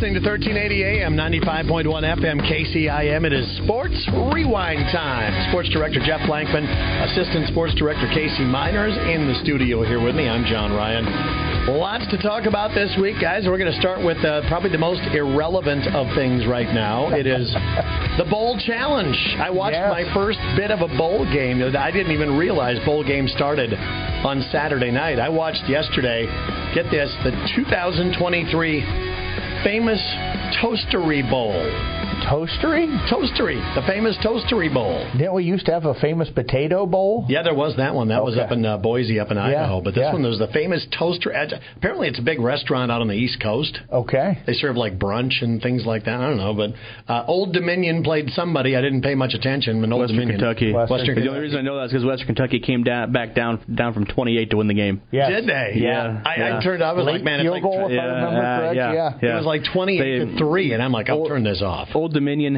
listening to 1380 AM, 95.1 FM, KCIM. It is Sports Rewind time. Sports Director Jeff Blankman, Assistant Sports Director Casey Miners in the studio here with me. I'm John Ryan. Lots to talk about this week, guys. We're going to start with probably the most irrelevant of things right now. It is the Bowl Challenge. I watched my first bit of a bowl game. I didn't even realize bowl games started on Saturday night. I watched yesterday, get this, the 2023 famous Toastery Bowl. Toastery? Toastery, the famous Toastery Bowl. Didn't we used to have a famous potato bowl? Yeah, there was that one. That was up in Boise, up in Idaho. But this one was the famous Toaster. Apparently, it's a big restaurant out on the East Coast. Okay. They serve like brunch and things like that. I don't know. But Old Dominion played somebody. I didn't pay much attention. But Old Dominion. Kentucky. Western Kentucky. The only reason I know that is because Western Kentucky came back down from 28 to win the game. Yes. Did they? Yeah. I was like, man, it's like goal, if I remember correct. It was like 28-3, and I'm like, I'll turn this off. Old Dominion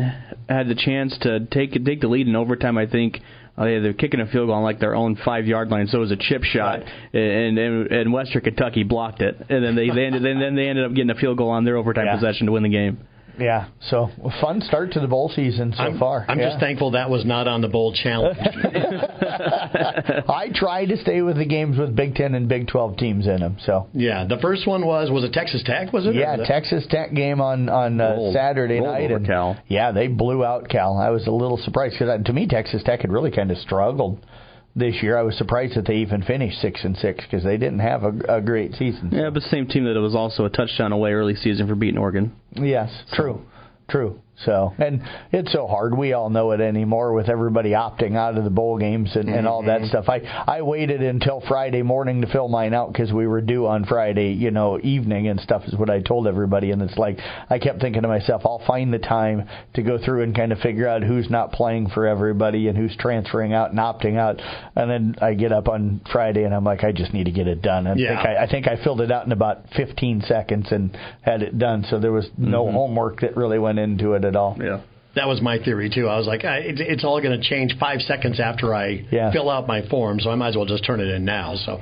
had the chance to take the lead in overtime, I think. They're kicking a field goal on like their own 5-yard line, so it was a chip shot, and Western Kentucky blocked it, and then they ended up getting a field goal on their overtime possession to win the game. Yeah, so fun start to the bowl season so far. I'm just thankful that was not on the Bowl Challenge. I try to stay with the games with Big Ten and Big 12 teams in them. So the first one was it Texas Tech? Was it? Yeah, Texas Tech game on Saturday night. Over Cal. Yeah, they blew out Cal. I was a little surprised because to me Texas Tech had really kind of struggled this year. I was surprised that they even finished 6-6 because they didn't have a great season. Yeah, but same team that it was also a touchdown away early season for beating Oregon. Yes, true. So, and it's so hard. We all know it anymore with everybody opting out of the bowl games and all that stuff. I waited until Friday morning to fill mine out because we were due on Friday, evening and stuff is what I told everybody. And it's like, I kept thinking to myself, I'll find the time to go through and kind of figure out who's not playing for everybody and who's transferring out and opting out. And then I get up on Friday and I'm like, I just need to get it done. I think I filled it out in about 15 seconds and had it done. So there was no homework that really went into it at all. Yeah. That was my theory, too. I was like, it's all going to change 5 seconds after I fill out my form, so I might as well just turn it in now. So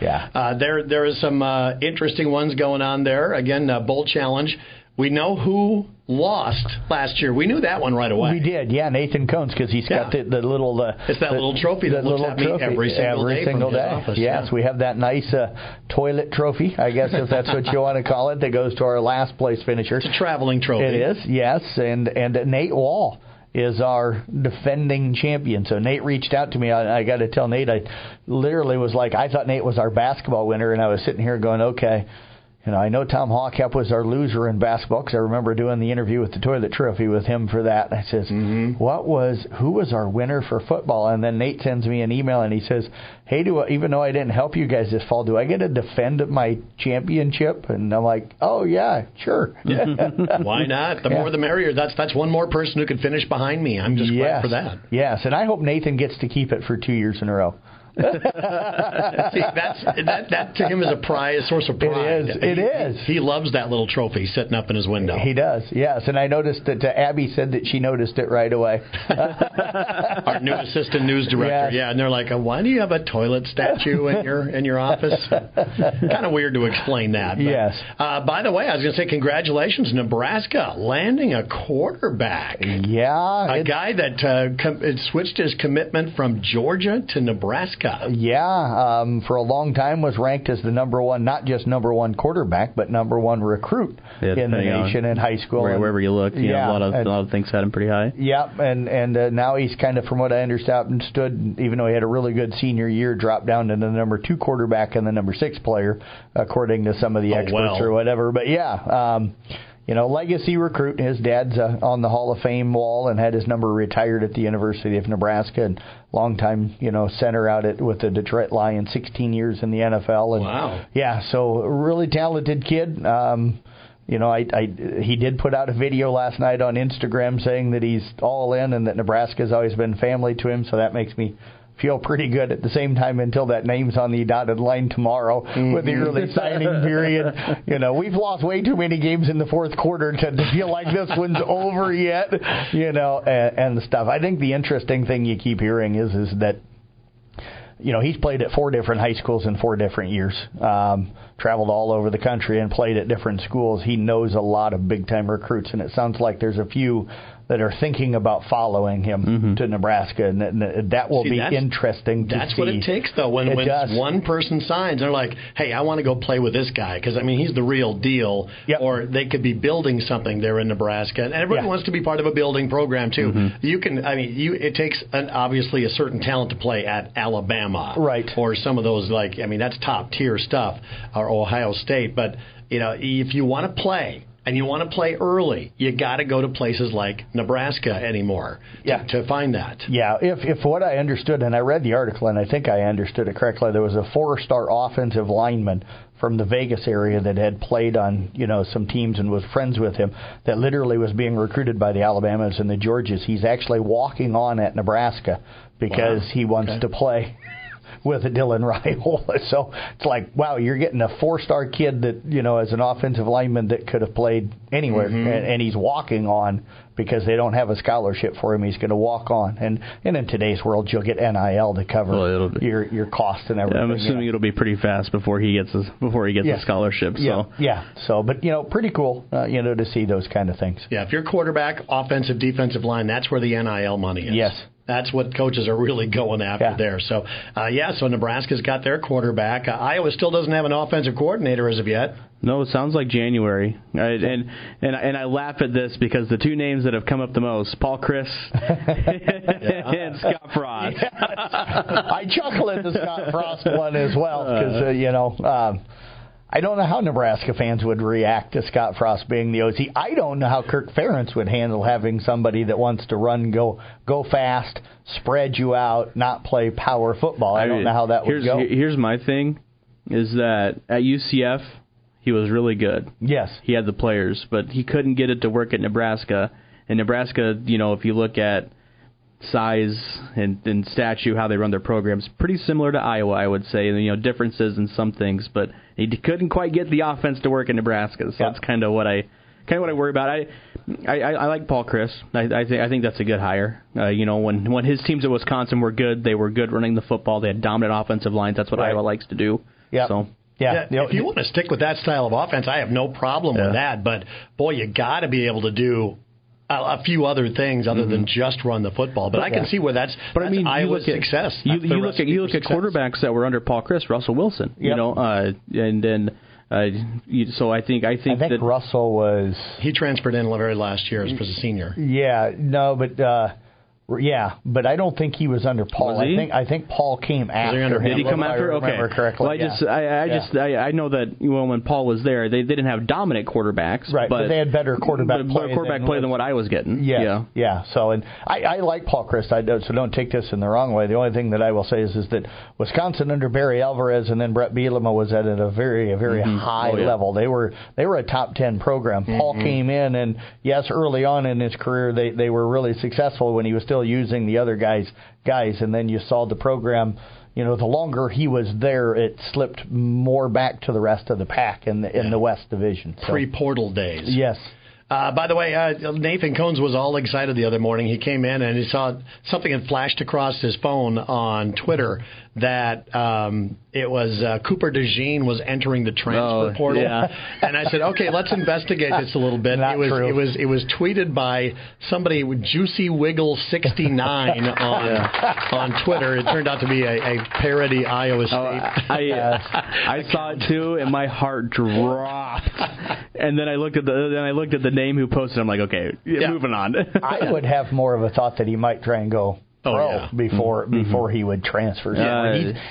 there is some interesting ones going on there. Again, Bowl Challenge. We know who lost last year. We knew that one right away. We did, Nathan Cones, because he's got the little... it's that little trophy that looks at me every single day. Office, yes, we have that nice toilet trophy, I guess, if that's what you want to call it, that goes to our last place finisher. It's a traveling trophy. It is, yes, and Nate Wall is our defending champion. So Nate reached out to me. I got to tell Nate, I literally was like, I thought Nate was our basketball winner, and I was sitting here going, okay... I know Tom Hawkep was our loser in basketball because I remember doing the interview with the toilet trophy with him for that. I says, who was our winner for football? And then Nate sends me an email and he says, hey, even though I didn't help you guys this fall, do I get to defend my championship? And I'm like, oh, yeah, sure. Why not? The more the merrier. That's one more person who can finish behind me. I'm just glad for that. Yes, and I hope Nathan gets to keep it for 2 years in a row. See, that to him is a source of pride. It is. He loves that little trophy sitting up in his window. He does, yes. And I noticed that Abby said that she noticed it right away. Our new assistant news director, and they're like, why do you have a toilet statue in your office? Kind of weird to explain that. But, yes. By the way, I was going to say congratulations, Nebraska landing a quarterback. Yeah. A guy that switched his commitment from Georgia to Nebraska. Yeah, for a long time was ranked as the not just number one quarterback, but number one recruit in the nation in high school. Wherever you look, a lot of things had him pretty high. Yeah, and now he's kind of, from what I understood, even though he had a really good senior year, dropped down to the number 2 quarterback and the number 6 player, according to some of the experts or whatever. But legacy recruit. His dad's on the Hall of Fame wall and had his number retired at the University of Nebraska, and longtime, center out with the Detroit Lions, 16 years in the NFL. And, wow. Yeah, so really talented kid. He did put out a video last night on Instagram saying that he's all in and that Nebraska's always been family to him, so that makes me feel pretty good at the same time until that name's on the dotted line tomorrow with the early signing period. We've lost way too many games in the fourth quarter to feel like this one's over yet, and the stuff. I think the interesting thing you keep hearing is that he's played at 4 different high schools in 4 different years, traveled all over the country and played at different schools. He knows a lot of big-time recruits, and it sounds like there's a few that are thinking about following him to Nebraska, and that will be interesting to see. That's what it takes, though, when one person signs. They're like, hey, I want to go play with this guy because, he's the real deal. Yep. Or they could be building something there in Nebraska, and everybody wants to be part of a building program, too. You can, it takes, obviously, a certain talent to play at Alabama. Right. Or some of those, that's top-tier stuff, or Ohio State. But, if you want to play, and you want to play early, you got to go to places like Nebraska anymore to find that. Yeah, if what I understood, and I read the article, and I think I understood it correctly, there was a 4-star offensive lineman from the Vegas area that had played on, some teams and was friends with him that literally was being recruited by the Alabamas and the Georgias. He's actually walking on at Nebraska because he wants to play with a Dylan Raiola. So it's like, wow, you're getting a 4-star kid that, as an offensive lineman that could have played anywhere, and he's walking on because they don't have a scholarship for him. He's going to walk on. And in today's world, you'll get NIL to cover your costs and everything. I'm assuming it'll be pretty fast before he gets a scholarship. So. Yeah. So, but, pretty cool, to see those kind of things. Yeah, if you're quarterback, offensive, defensive line, that's where the NIL money is. Yes. That's what coaches are really going after there. So, so Nebraska's got their quarterback. Iowa still doesn't have an offensive coordinator as of yet. No, it sounds like January. And I laugh at this because the 2 names that have come up the most, Paul Chris and Scott Frost. I chuckle at the Scott Frost one as well because, I don't know how Nebraska fans would react to Scott Frost being the OC. I don't know how Kirk Ferentz would handle having somebody that wants to run, go fast, spread you out, not play power football. I don't know how that would go. Here's my thing, is that at UCF, he was really good. Yes. He had the players, but he couldn't get it to work at Nebraska. And Nebraska, if you look at size and stature, how they run their programs, pretty similar to Iowa, I would say. Differences in some things, but he couldn't quite get the offense to work in Nebraska. So that's kind of what I worry about. I like Paul Chris. I think that's a good hire. When his teams at Wisconsin were good, they were good running the football. They had dominant offensive lines. That's what Iowa likes to do. Yeah. So. Yeah, if you want to stick with that style of offense, I have no problem with that. But boy, you got to be able to do a few other things other than just run the footbol. But I can see where that's Iowa's success. You look at quarterbacks that were under Paul Chris, Russell Wilson. Yep. So I think that Russell was, he transferred in the very last year as a senior. Yeah, no, but I don't think he was under Paul. Was he? I think Paul came after him. Did he come after? Okay. Correctly. Well, I know that when Paul was there, they didn't have dominant quarterbacks, right? But they had better quarterback play than what I was getting. Yeah. So, and I like Paul Chris. So don't take this in the wrong way. The only thing that I will say is that Wisconsin under Barry Alvarez and then Brett Bielema was at a very high level. They were a top 10 program. Paul came in, and yes, early on in his career they were really successful when he was still using the other guys, and then you saw the program, the longer he was there, it slipped more back to the rest of the pack in the West Division. So. Pre-portal days. Yes. By the way, Nathan Cones was all excited the other morning. He came in and he saw something had flashed across his phone on Twitter that it was Cooper DeJean was entering the transfer portal. Yeah. And I said, okay, let's investigate this a little bit. Not true. It was tweeted by somebody with Juicy Wiggle 69 on Twitter. It turned out to be a parody Iowa State. I saw it too, and my heart dropped. And then I looked at the name who posted. I'm like, okay, moving on. I would have more of a thought that he might try and go pro before he would transfer.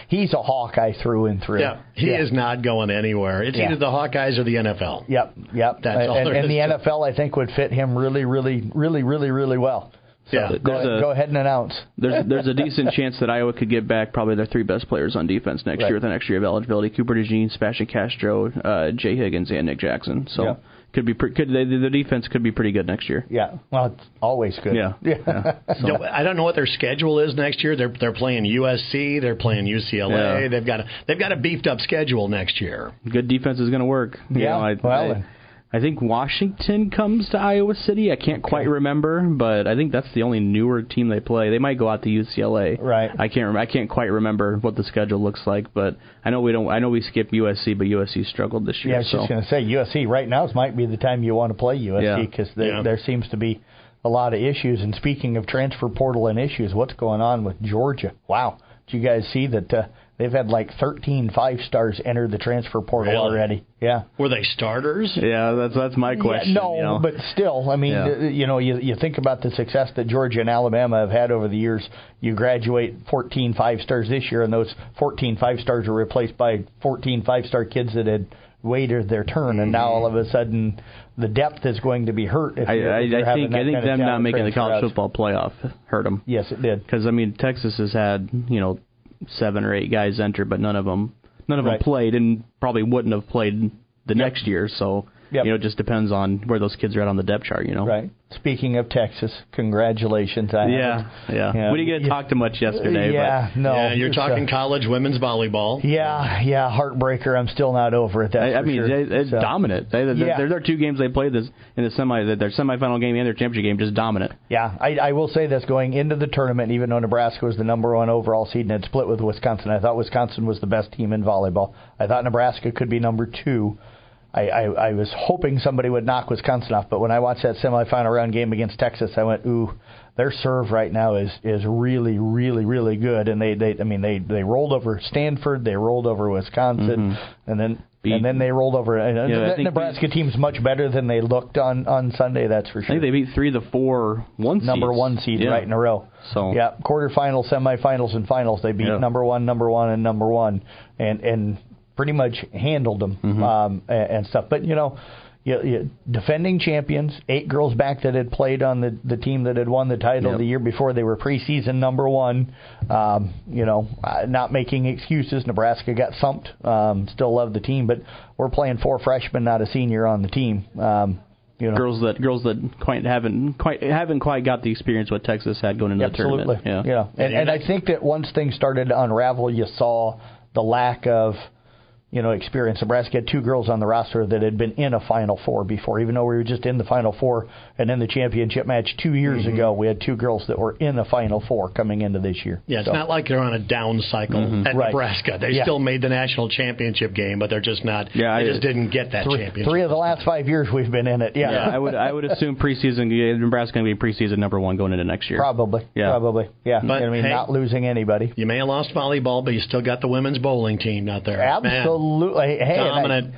He's a Hawkeye through and through. Yeah, he is not going anywhere. It's either the Hawkeyes or the NFL. Yep. That's all and the NFL, I think, would fit him really, really, really, really, really well. So go ahead and announce. There's a decent chance that Iowa could get back probably their 3 best players on defense next year with an extra year of eligibility: Cooper DeJean, Sebastian Castro, Jay Higgins, and Nick Jackson. So. The defense could be pretty good next year. Yeah, well, it's always good. Yeah. So, I don't know what their schedule is next year. They're playing USC. They're playing UCLA. They've got a beefed up schedule next year. Good defense is going to work. I think Washington comes to Iowa City. I can't quite remember, but I think that's the only newer team they play. They might go out to UCLA. Right. I can't quite remember what the schedule looks like, but I know we skipped USC, but USC struggled this year. Yeah, I was just going to say USC right now might be the time you want to play USC because there seems to be a lot of issues. And speaking of transfer portal and issues, what's going on with Georgia? Wow. Did you guys see that they've had like 13 5-stars enter the transfer portal already? Yeah. Were they starters? Yeah, that's my question. No, but still, I mean, you think about the success that Georgia and Alabama have had over the years. You graduate 14 5-stars this year, and those 14 5-stars are replaced by 14 5-star kids that had waited their turn, and now all of a sudden the depth is going to be hurt. If I think them not making the college football playoff hurt them. Yes, it did. Because Texas has had 7 or 8 guys enter, but none of them played, and probably wouldn't have played the next year. So it just depends on where those kids are at on the depth chart. Right. Speaking of Texas, congratulations. We didn't get to talk too much yesterday. You're talking college women's volleyball. Yeah, heartbreaker. I'm still not over it. It's dominant. There are 2 games they played in the their semifinal game and their championship game, just dominant. Yeah, I will say this, going into the tournament, even though Nebraska was the number 1 overall seed and had split with Wisconsin, I thought Wisconsin was the best team in volleyball. I thought Nebraska could be number 2. I was hoping somebody would knock Wisconsin off, but when I watched that semifinal round game against Texas, I went, ooh, their serve right now is really, really, really good. And they rolled over Stanford, they rolled over Wisconsin, and then they rolled over. The Nebraska team's much better than they looked on Sunday. That's for sure. I think they beat 3 of the 4 1 number 1 seed right in a row. So quarterfinals, semifinals, and finals. They beat number 1, and number 1, and pretty much handled them and stuff. But, defending champions, 8 girls back that had played on the team that had won the title the year before. They were preseason number 1. Not making excuses. Nebraska got thumped. Still love the team, but we're playing 4 freshmen, not a senior on the team. Girls that haven't quite got the experience what Texas had going into the tournament. Yeah. And I think that once things started to unravel, you saw the lack of experience. Nebraska had 2 girls on the roster that had been in a Final Four before, even though we were just in the Final Four and in the championship match 2 years ago. We had 2 girls that were in the Final Four coming into this year. Yeah, it's not like they're on a down cycle at Nebraska. They still made the national championship game, but they're just not. Yeah, they just didn't get that championship. 3 of the last 5 years we've been in it. Yeah, I would assume preseason Nebraska going to be preseason number 1 going into next year. Probably. Yeah. But not losing anybody. You may have lost volleyball, but you still got the women's bowling team out there. Absolutely. Hey,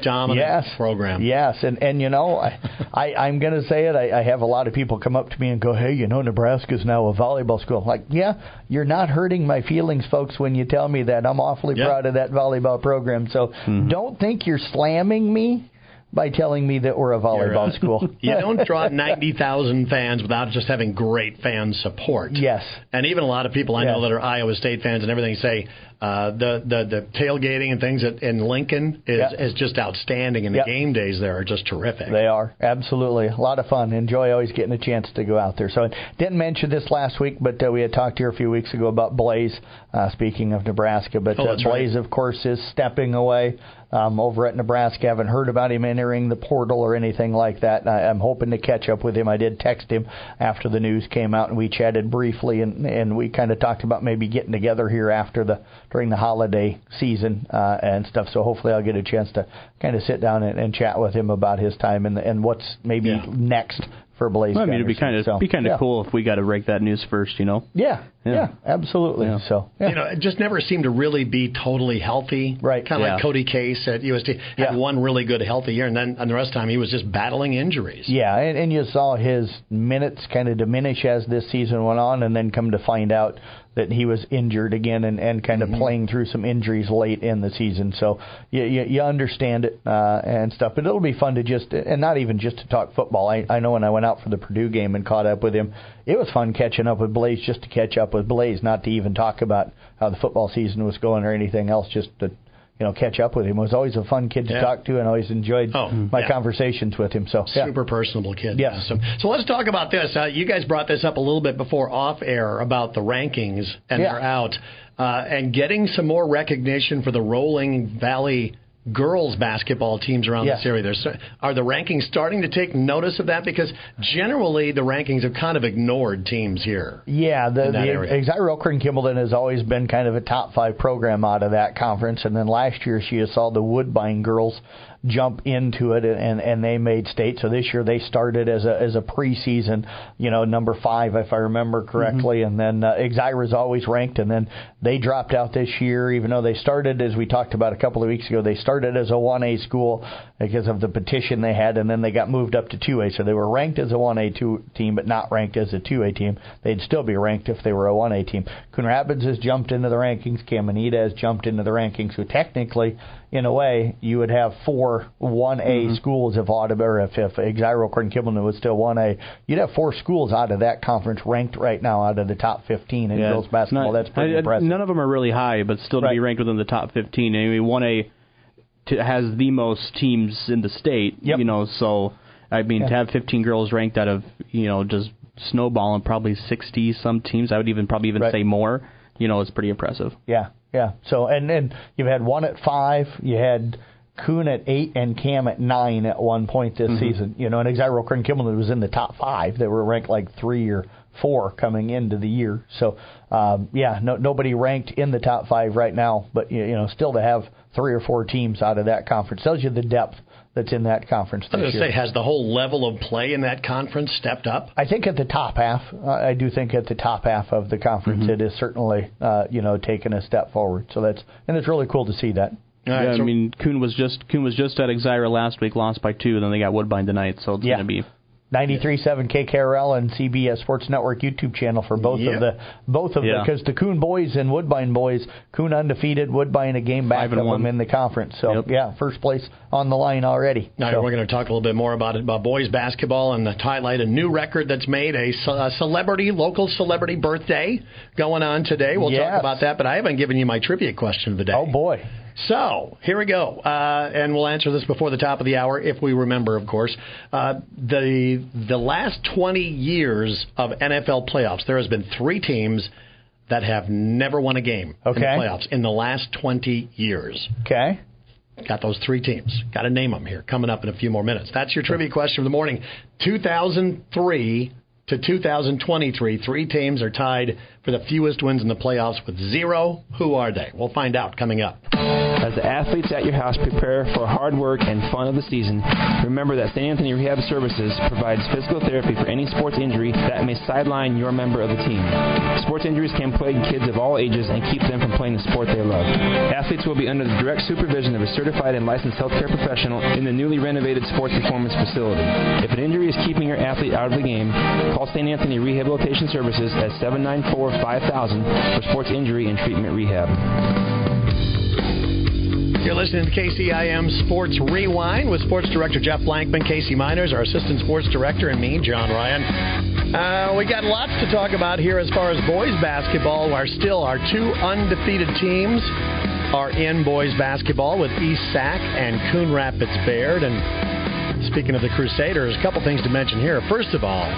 dominant program. Yes, and I'm going to say it. I have a lot of people come up to me and go, hey, Nebraska's now a volleyball school. I'm like, you're not hurting my feelings, folks, when you tell me that. I'm awfully proud of that volleyball program. So don't think you're slamming me by telling me that we're a volleyball school. You don't draw 90,000 fans without just having great fan support. Yes. And even a lot of people I know that are Iowa State fans and everything say the tailgating and things in Lincoln is just outstanding, and the game days there are just terrific. They are. Absolutely. A lot of fun. Enjoy always getting a chance to go out there. So I didn't mention this last week, but we had talked here a few weeks ago about Blaze, speaking of Nebraska. But Blaze, of course, is stepping away over at Nebraska. Haven't heard about him entering the portal or anything like that. I'm hoping to catch up with him. I did text him after the news came out, and we chatted briefly, and we kind of talked about maybe getting together here during the holiday season and stuff. So hopefully I'll get a chance to kind of sit down and chat with him about his time and what's maybe next for Blaze. Well, I mean, it'd be kind of cool if we got to break that news first, Yeah, absolutely. Yeah. So it just never seemed to really be totally healthy. Right. Kind of like Cody Case at USD had one really good healthy year, and then the rest of the time he was just battling injuries. Yeah, and you saw his minutes kind of diminish as this season went on, and then come to find out that he was injured again and kind of playing through some injuries late in the season. So you understand it and stuff. But it'll be fun to and not even just to talk football. I know when I went out for the Purdue game and caught up with him, it was fun catching up with Blaze, just to catch up with Blaze, not to even talk about how the football season was going or anything else, just to catch up with him. It was always a fun kid to talk to, and always enjoyed my conversations with him. So super personable kid. Yes. So let's talk about this. You guys brought this up a little bit before off air about the rankings, and they're out, and getting some more recognition for the Rolling Valley girls basketball teams around this area. Are the rankings starting to take notice of that? Because generally the rankings have kind of ignored teams here. Yeah, the Exira-Elkhorn-Kimballton has always been kind of a top 5 program out of that conference. And then last year she saw the Woodbine girls jump into it, and they made state. So this year they started as a preseason, number 5 if I remember correctly, and then Exira's always ranked, and then they dropped out this year, even though they started, as we talked about a couple of weeks ago, they started as a 1A school because of the petition they had, and then they got moved up to 2A. So they were ranked as a 1A team, but not ranked as a 2A team. They'd still be ranked if they were a 1A team. Coon Rapids has jumped into the rankings. Caminita has jumped into the rankings. So technically, in a way, you would have 4 1A schools if Exira-Elkhorn-Kimballton was still 1A. You'd have 4 schools out of that conference ranked right now out of the top 15 in girls basketball. That's pretty impressive. None of them are really high, but still to be ranked within the top 15. I mean, 1A has the most teams in the state, so, I mean, to have 15 girls ranked out of, just snowballing probably 60-some teams, I would probably say more, is pretty impressive. Yeah. So, and then you've had 1 at 5, you had Coon at 8 and Cam at 9 at one point this season. And Exira-Elkhorn-Kimballton was in the top 5. They were ranked like 3 or 4 coming into the year. So, nobody ranked in the top 5 right now, but, still to have 3 or 4 teams out of that conference tells you the depth that's in that conference this year. I was going to say, has the whole level of play in that conference stepped up? I think at the top half. I do think at the top half of the conference it is certainly, taken a step forward. So it's really cool to see that. Right, Coon was just at Exira last week, lost by 2, and then they got Woodbine tonight, so it's going to be 93.7 KKRL and CBS Sports Network YouTube channel for both of them, because the Coon boys and Woodbine boys, Coon undefeated, Woodbine a game back of them in the conference. So first place on the line already. Now we're going to talk a little bit more about boys basketball and highlight a new record that's made, a local celebrity birthday going on today. We'll talk about that, but I haven't given you my trivia question of the day. Oh boy. So, here we go, and we'll answer this before the top of the hour, if we remember, of course. The last 20 years of NFL playoffs, there has been 3 teams that have never won a game in the playoffs in the last 20 years. Okay. Got those 3 teams. Got to name them here, coming up in a few more minutes. That's your trivia question of the morning. 2003 to 2023, 3 teams are tied for the fewest wins in the playoffs with 0. Who are they? We'll find out coming up. As the athletes at your house prepare for hard work and fun of the season, remember that St. Anthony Rehab Services provides physical therapy for any sports injury that may sideline your member of the team. Sports injuries can plague kids of all ages and keep them from playing the sport they love. Athletes will be under the direct supervision of a certified and licensed healthcare professional in the newly renovated sports performance facility. If an injury is keeping your athlete out of the game, call St. Anthony Rehabilitation Services at 794-5000 for sports injury and treatment rehab. You're listening to KCIM Sports Rewind with Sports Director Jeff Blankman, Casey Miners, our Assistant Sports Director, and me, John Ryan. We got lots to talk about here as far as boys basketball. Our 2 undefeated teams are in boys basketball with East Sac and Coon Rapids Bayard. And speaking of the Crusaders, a couple things to mention here. First of all,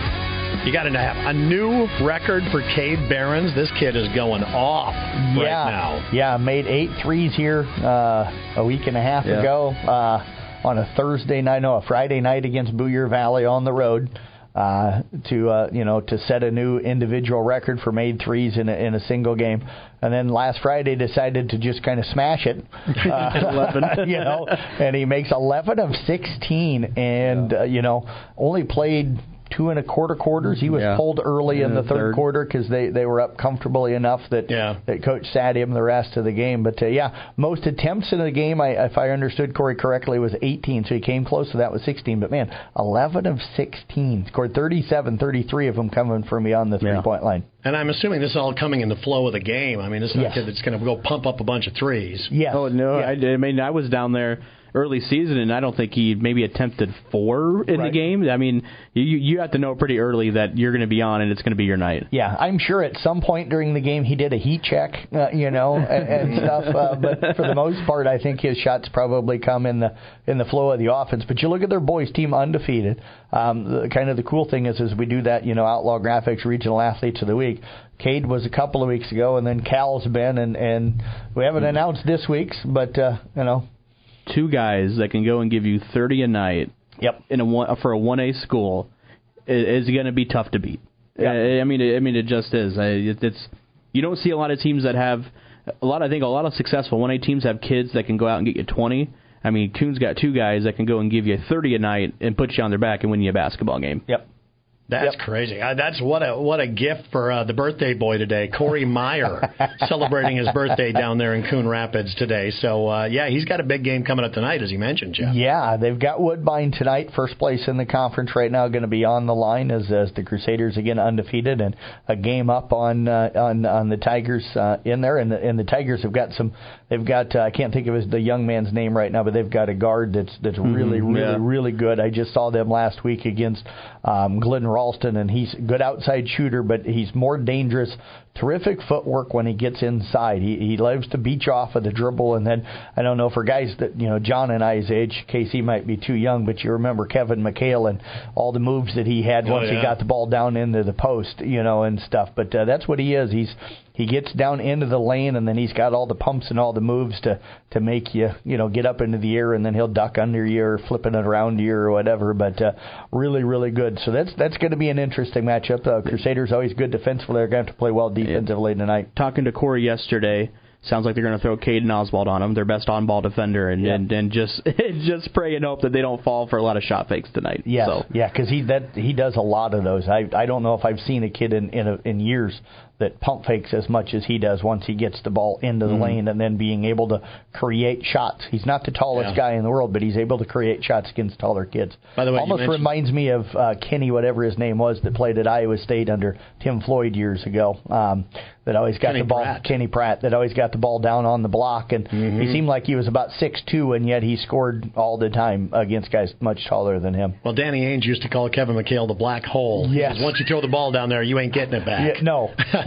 you got to have a new record for Cade Behrens. This kid is going off right now. Yeah, made 8 threes here a week and a half ago on a Friday night against Booyer Valley on the road to set a new individual record for made threes in a single game. And then last Friday decided to just kind of smash it, 11. And he makes 11 of 16, and only played 2 1/4 quarters. He was pulled early in the third quarter because they were up comfortably enough that Coach sat him the rest of the game. But, most attempts in the game, if I understood Corey correctly, was 18. So he came close to that with 16. But, 11 of 16. Scored 37, 33 of them coming from beyond the three-point line. And I'm assuming this is all coming in the flow of the game. I mean, this is not a kid that's going to go pump up a bunch of threes. Yes. Oh, no. Yeah. I was down there early season, and I don't think he maybe attempted 4 in the game. I mean, you have to know pretty early that you're going to be on and it's going to be your night. Yeah, I'm sure at some point during the game he did a heat check, and stuff. But for the most part, I think his shots probably come in the flow of the offense. But you look at their boys team undefeated. Kind of the cool thing is we do that, Outlaw Graphics Regional Athletes of the Week. Cade was a couple of weeks ago, and then Cal's been, and we haven't announced this week's, but two guys that can go and give you 30 a night. Yep. For a 1A school is going to be tough to beat. Yep. I mean, it just is. It's you don't see a lot of teams that have a lot of successful 1A teams have kids that can go out and get you 20. I mean, Coon's got two guys that can go and give you 30 a night and put you on their back and win you a basketball game. Yep. That's crazy. That's what a gift for the birthday boy today, Corey Meyer, celebrating his birthday down there in Coon Rapids today. So, he's got a big game coming up tonight, as you mentioned, Jeff. Yeah, they've got Woodbine tonight, first place in the conference right now, going to be on the line as the Crusaders again undefeated, and a game up on the Tigers in there. And the Tigers have got I can't think of the young man's name right now, but they've got a guard that's really good. I just saw them last week against Glidden Ralston, and he's a good outside shooter, but he's more dangerous. Terrific footwork when he gets inside. He loves to beat you off of the dribble, and then I don't know, for guys that, John and I's age, KC might be too young, but you remember Kevin McHale and all the moves that he had once he got the ball down into the post, and stuff. But that's what he is. He gets down into the lane, and then he's got all the pumps and all the moves to make you, get up into the air, and then he'll duck under you or flipping it around you or whatever. But really, really good. So that's going to be an interesting matchup. Crusaders always good defensively. They're going to have to play well defensively tonight. Talking to Corey yesterday, sounds like they're going to throw Caden Oswald on him, their best on-ball defender, and just pray and hope that they don't fall for a lot of shot fakes tonight. Yes. Because he does a lot of those. I don't know if I've seen a kid in years that pump fakes as much as he does once he gets the ball into the lane, and then being able to create shots. He's not the tallest guy in the world, but he's able to create shots against taller kids. By the way, almost reminds me of Kenny, whatever his name was, that played at Iowa State under Tim Floyd years ago. That always got Kenny Pratt, that always got the ball down on the block, and he seemed like he was about 6'2", and yet he scored all the time against guys much taller than him. Well, Danny Ainge used to call Kevin McHale the black hole. Yes. Because once you throw the ball down there, you ain't getting it back. Yeah,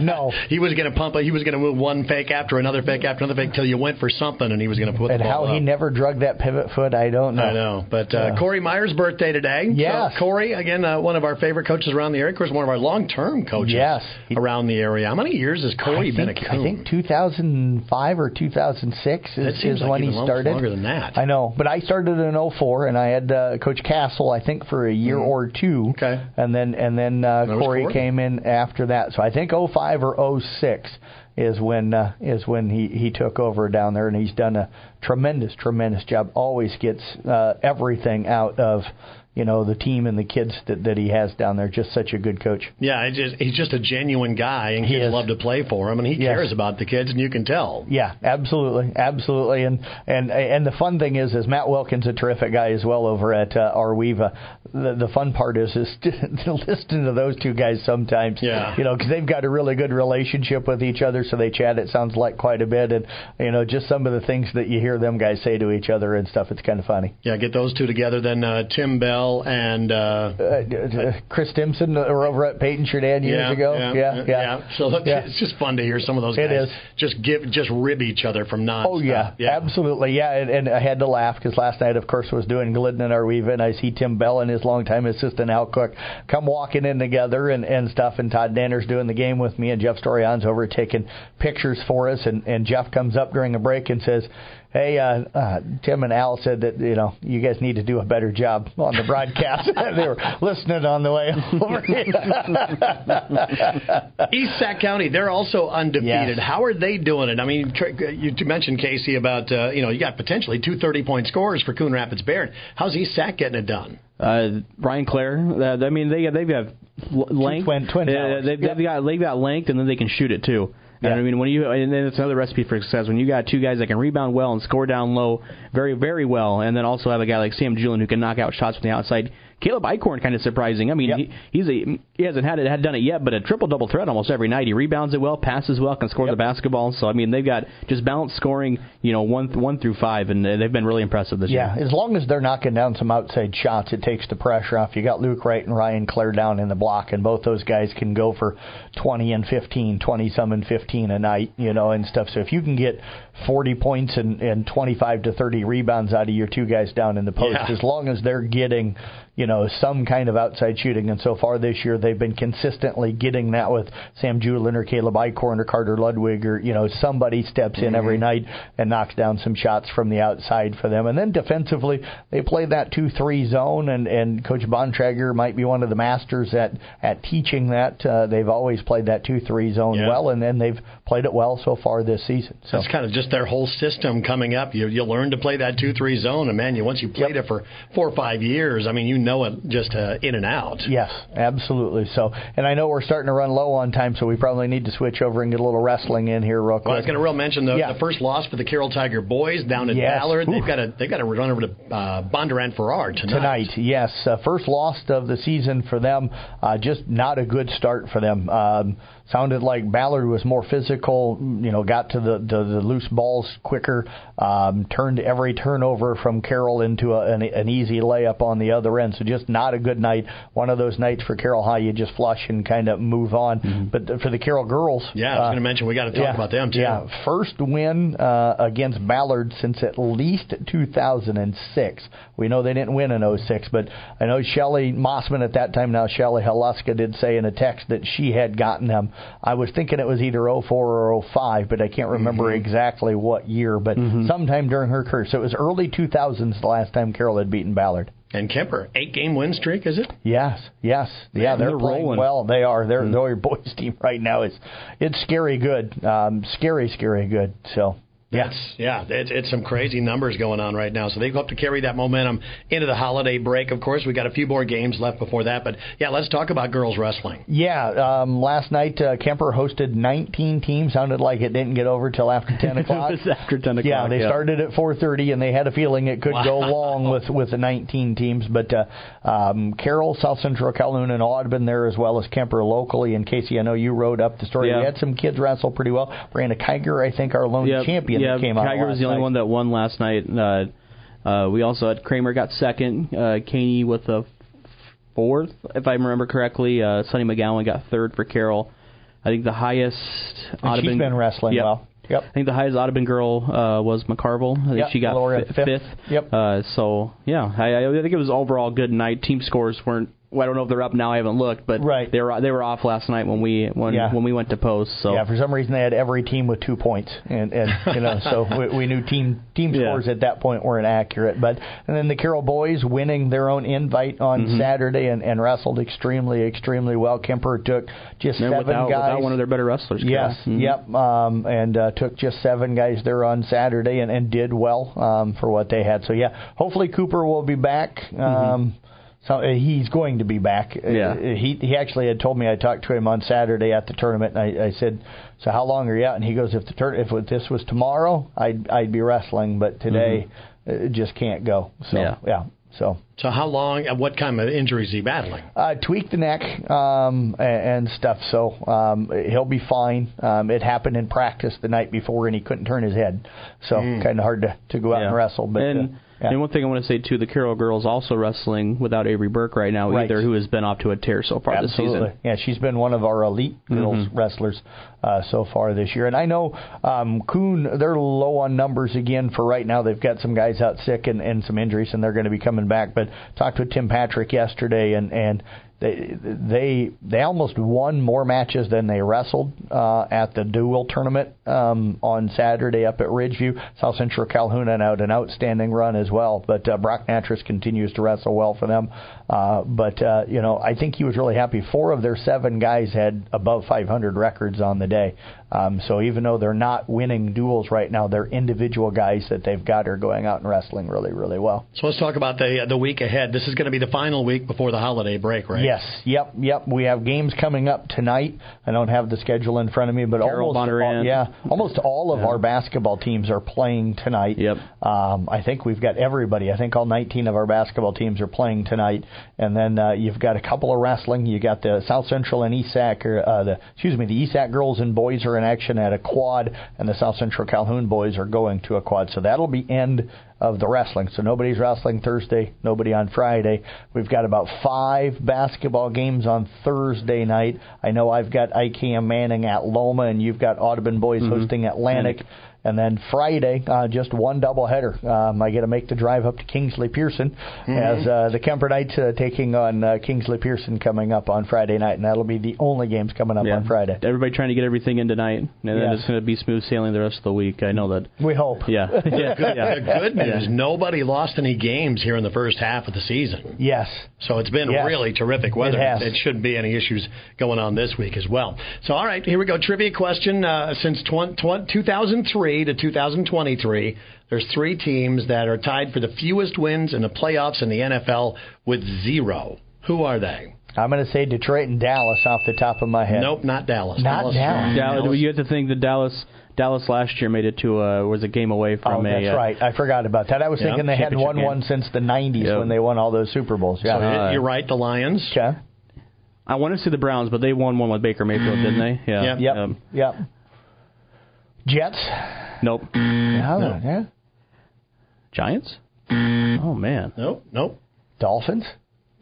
no. He was going to pump it. He was going to move one fake after another fake after another fake till you went for something, and he was going to put the ball up. And how he never drug that pivot foot, I don't know. I know. But Corey Meyer's birthday today. Yes. So Corey, again, one of our favorite coaches around the area. Of course, one of our long-term coaches around the area. How many years has Corey been a Coon? I think 2005 or 2006 is when he started. Longer than that. I know. But I started in 2004, and I had Coach Castle, I think, for a year or two. Okay. And then Corey came in after that. So I think 2005 or 2006 is when he took over down there, and he's done a tremendous job. Always gets everything out of the team and the kids that he has down there. Just such a good coach. Yeah, he's just a genuine guy, and kids love to play for him, and he cares about the kids, and you can tell. Yeah, absolutely. And the fun thing is Matt Wilkins a terrific guy as well over at Arweva. The fun part is to listen to those two guys sometimes. Yeah. Because they've got a really good relationship with each other, so they chat, it sounds like, quite a bit, and just some of the things that you hear them guys say to each other and stuff. It's kind of funny. Yeah, get those two together. Then Tim Bell and Chris Stimson were over at Peyton Sheridan years ago. Yeah. So look, it's just fun to hear some of those guys. It is. Just rib each other from nonstop. Oh yeah, absolutely. Yeah, and I had to laugh because last night, of course, was doing Glidden and Arweva, and I see Tim Bell and his longtime assistant Al Cook come walking in together and stuff, and Todd Danner's doing the game with me, and Jeff Storion's over taking pictures for us, and Jeff comes up during a break and says, hey, Tim and Al said that, you guys need to do a better job on the broadcast. They were listening on the way over. East Sac County, they're also undefeated. Yes. How are they doing it? I mean, you mentioned, Casey, about, you got potentially 2 30-point scorers for Coon Rapids Baird. How's East Sac getting it done? Ryan Clare, they've got length. They've got length, and then they can shoot it, too. Yeah. And I mean, and then it's another recipe for success when you got two guys that can rebound well and score down low very, very well, and then also have a guy like Sam Julian who can knock out shots from the outside. Caleb Eichhorn, kind of surprising. I mean, he hasn't had done it yet, but a triple-double threat almost every night. He rebounds it well, passes well, can score the basketball. So, I mean, they've got just balanced scoring, 1 through 5, and they've been really impressive this year. Yeah, as long as they're knocking down some outside shots, it takes the pressure off. You got Luke Wright and Ryan Clare down in the block, and both those guys can go for 20 and 15, 20-some and 15 a night, and stuff. So if you can get 40 points and 25 to 30 rebounds out of your two guys down in the post, as long as they're getting, some kind of outside shooting. And so far this year, they've been consistently getting that with Sam Julin or Caleb Eichhorn or Carter Ludwig, or somebody steps in every night and knocks down some shots from the outside for them. And then defensively, they play that 2-3 zone, and Coach Bontrager might be one of the masters at teaching that. They've always played that 2-3 zone well, and then they've played it well so far this season. So that's kind of just their whole system coming up. You learn to play that 2-3 zone, and man, once you played it for 4 or 5 years, I mean, you know it just in and out. Yes, absolutely. So, and I know we're starting to run low on time, so we probably need to switch over and get a little wrestling in here real quick. Well, I was going to mention the first loss for the Carroll Tiger boys down at Ballard. They've got to run over to Bondurant Farrar tonight. Yes. First loss of the season for them. Just not a good start for them. Sounded like Ballard was more physical, got to the loose balls quicker, turned every turnover from Carroll into an easy layup on the other end. So just not a good night. One of those nights for Carroll High, you just flush and kind of move on. Mm-hmm. But for the Carroll girls... Yeah, I was going to mention we got to talk about them, too. Yeah, first win against Ballard since at least 2006. We know they didn't win in 06, but I know Shelley Mossman at that time, now Shelley Haluska, did say in a text that she had gotten them. I was thinking it was either 04 or 05, but I can't remember exactly what year, but sometime during her career. So it was early 2000s the last time Carroll had beaten Ballard. And Kemper, 8-game win streak, is it? Yes. Yeah, they're playing rolling. well. They are. Their boys team right now it's scary good. Scary good. So. It's some crazy numbers going on right now. So they hope to carry that momentum into the holiday break. Of course, we got a few more games left before that. But, let's talk about girls wrestling. Last night, Kemper hosted 19 teams. Sounded like it didn't get over till after 10 o'clock. It was after 10 o'clock. Yeah, they started at 4:30, and they had a feeling it could go long with the 19 teams. But Carroll, South Central Calhoun, and Audubon there, as well as Kemper locally. And Casey, I know you wrote up the story. We had some kids wrestle pretty well. Brianna Kiger, I think, our lone champion. Yeah, came out Kiger was the only one that won last night. We also had Kramer got second, Caney with a fourth, if I remember correctly. Sonny McGowan got third for Carroll. I think the highest Audubon... She's been wrestling well. Yep. I think the highest Audubon girl was McCarville. I think she got fifth. Yep. I think it was overall good night. Team scores weren't... Well, I don't know if they're up now. I haven't looked, but they were off last night when we went to post. So for some reason they had every team with 2 points, and so we knew team scores at that point weren't accurate. And then the Carroll boys winning their own invite on Saturday and wrestled extremely well. Kemper took just 7 guys. Without one of their better wrestlers. Yes, and took just 7 guys there on Saturday and did well for what they had. So hopefully Cooper will be back. So he's going to be back. Yeah. He actually had told me, I talked to him on Saturday at the tournament, and I said, so how long are you out? And he goes, if this was tomorrow, I'd be wrestling, but today just can't go. So So how long, what kind of injury is he battling? Tweaked the neck and stuff, so he'll be fine. It happened in practice the night before, and he couldn't turn his head, so kind of hard to go out and wrestle. But And one thing I want to say, too, the Carroll girls also wrestling without Avery Burke right now either, who has been off to a tear so far this season. Yeah, she's been one of our elite girls wrestlers so far this year. And I know Kuhn, they're low on numbers again for right now. They've got some guys out sick and some injuries, and they're going to be coming back. But talked with Tim Patrick yesterday, and they almost won more matches than they wrestled at the dual tournament on Saturday up at Ridgeview. South Central Calhoun out an outstanding run as well, but Brock Natras continues to wrestle well for them. I think he was really happy. 4 of their 7 guys had above 500 records on the day. So even though they're not winning duels right now, their individual guys that they've got are going out and wrestling really, really well. So let's talk about the week ahead. This is going to be the final week before the holiday break, right? Yes. Yep. We have games coming up tonight. I don't have the schedule in front of me, but almost all of our basketball teams are playing tonight. Yep. I think we've got everybody. I think all 19 of our basketball teams are playing tonight. And then you've got a couple of wrestling. You got the South Central and ESAC, the ESAC girls and boys are in action at a quad, and the South Central Calhoun boys are going to a quad. So that'll be end of the wrestling. So nobody's wrestling Thursday, nobody on Friday. We've got about 5 basketball games on Thursday night. I know I've got IKM Manning at Loma, and you've got Audubon boys hosting Atlantic. And then Friday, just one doubleheader. I got to make the drive up to Kingsley Pearson as the Kemper Knights taking on Kingsley Pearson coming up on Friday night, and that'll be the only games coming up on Friday. Everybody trying to get everything in tonight, and then it's going to be smooth sailing the rest of the week. I know that. We hope. Yeah. The good news, nobody lost any games here in the first half of the season. Yes. So it's been really terrific weather. It shouldn't be any issues going on this week as well. So, all right, here we go. Trivia question. Since 2003 to 2023, there's 3 teams that are tied for the fewest wins in the playoffs in the NFL with 0. Who are they? I'm going to say Detroit and Dallas off the top of my head. Nope, not Dallas. Not Dallas. You have to think that Dallas last year made it to was a game away from that's right. I forgot about that. I was thinking they hadn't won one since the 90s when they won all those Super Bowls. Yeah. So you're right, the Lions. Okay. I want to see the Browns, but they won one with Baker Mayfield, didn't they? Yeah. Yep. Jets? Nope. No. Yeah. Giants? Oh, man. Nope. Dolphins?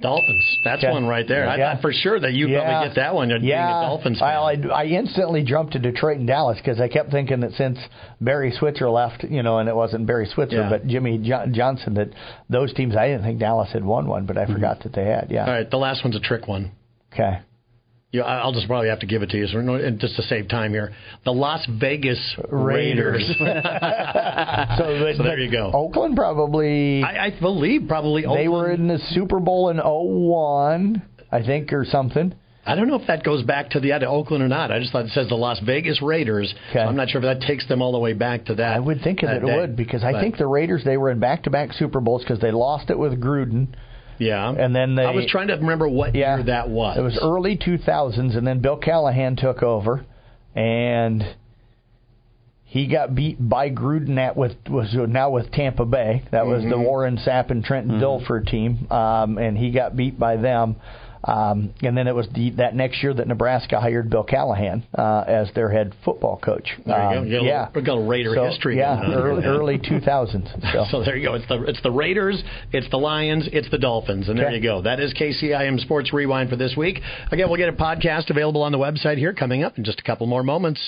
That's one right there. I thought for sure that you'd probably get that one. Being a Dolphins fan. I instantly jumped to Detroit and Dallas because I kept thinking that since Barry Switzer left, and it wasn't Barry Switzer, but Jimmy Johnson, that those teams, I didn't think Dallas had won one, but I forgot that they had. Yeah. All right, the last one's a trick one. Okay. I'll just probably have to give it to you, just to save time here. The Las Vegas Raiders. So there you go. Oakland probably. I believe probably Oakland. They were in the Super Bowl in 2001, I think, or something. I don't know if that goes back to Oakland or not. I just thought it says the Las Vegas Raiders. Okay. So I'm not sure if that takes them all the way back to that. I would think that it would, because I think the Raiders, they were in back-to-back Super Bowls because they lost it with Gruden. Yeah. And then I was trying to remember what year that was. It was early 2000s, and then Bill Callahan took over, and he got beat by Gruden now with Tampa Bay. That was the Warren Sapp and Trenton Dilfer team, and he got beat by them. And then it was that next year that Nebraska hired Bill Callahan as their head football coach. There you go. We've got a Raider history. Yeah, early 2000s. So there you go. It's the Raiders, it's the Lions, it's the Dolphins, and there you go. That is KCIM Sports Rewind for this week. Again, we'll get a podcast available on the website here coming up in just a couple more moments.